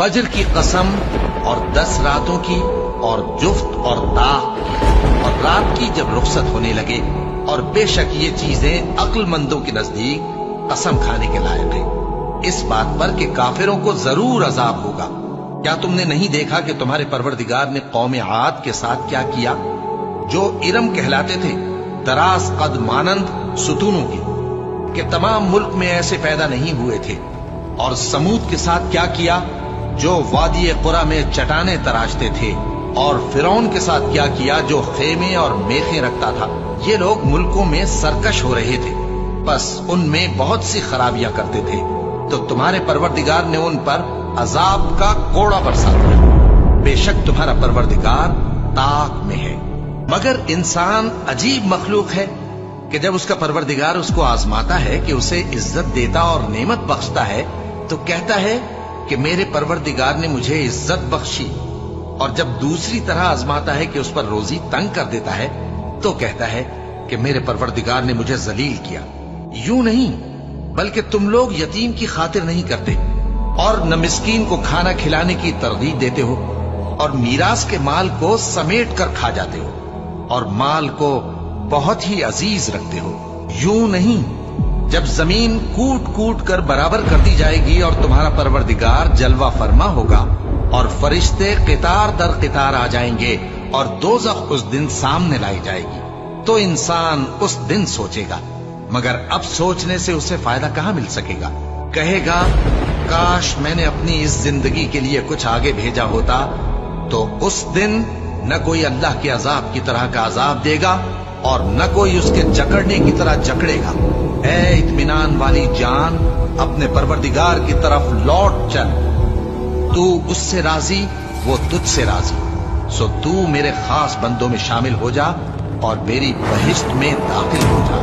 फजर की कसम और 10 रातों की और जुफ्त और ताक की और रात की जब रुखसत होने लगे, और बेशक ये चीजें अक्लमंदों के नजदीक कसम खाने के लायक है, इस बात पर कि काफिरों को जरूर अजाब होगा। क्या तुमने नहीं देखा कि तुम्हारे परवरदिगार ने कौम आद के साथ क्या किया, जो इरम कहलाते थे, दराज कद मानंद सुतूनों के, कि तमाम मुल्क में ऐसे पैदा नहीं हुए थे। और समूद के साथ क्या किया, जो वादी कुरा में चटाने तराशते थे। और फिरौन के साथ क्या किया, जो खेमे और मेखे रखता था। ये लोग मुल्कों में सरकश हो रहे थे, बस उनमें बहुत सी खराबियां करते थे, तो तुम्हारे परवरदिगार ने उन पर अजाब का कोड़ा बरसा दिया। बेशक तुम्हारा परवरदिगार ताक में है। मगर इंसान अजीब मखलूक है कि जब उसका परवरदिगार उसको आजमाता है, कि उसे इज्जत देता और नेमत बख्शता है, तो कहता है कि मेरे परवरदिगार ने मुझे इज्जत बख्शी। और जब दूसरी तरह आजमाता है कि उस पर रोजी तंग कर देता है, तो कहता है कि मेरे परवरदिगार ने मुझे जलील किया। यूं नहीं, बल्कि तुम लोग यतीम की खातिर नहीं करते, और न मिस्कीन को खाना खिलाने की तरगीब देते हो, और मीरास के माल को समेट कर खा जाते हो, और माल को बहुत ही अजीज रखते हो। यूं नहीं, जब जमीन कूट कूट कर बराबर कर दी जाएगी और तुम्हारा परवरदिगार जलवा फरमा होगा, और फरिश्ते कितार दर कितार आ जाएंगे, और दोज़ख उस दिन सामने लाई जाएगी, तो इंसान उस दिन सोचेगा, मगर अब सोचने से उसे फायदा कहां मिल सकेगा। कहेगा, काश मैंने अपनी इस जिंदगी के लिए कुछ आगे भेजा होता, तो उस दिन न कोई अल्लाह के अजाब की तरह का अजाब देगा, और न कोई उसके जकड़ने की तरह जकड़ेगा। ऐ इत्मीनान वाली जान, अपने परवरदिगार की तरफ लौट चल। तू उससे राजी, वो तुझसे राजी। सो तू मेरे खास बंदों में शामिल हो जा और मेरी बहिश्त में दाखिल हो जा।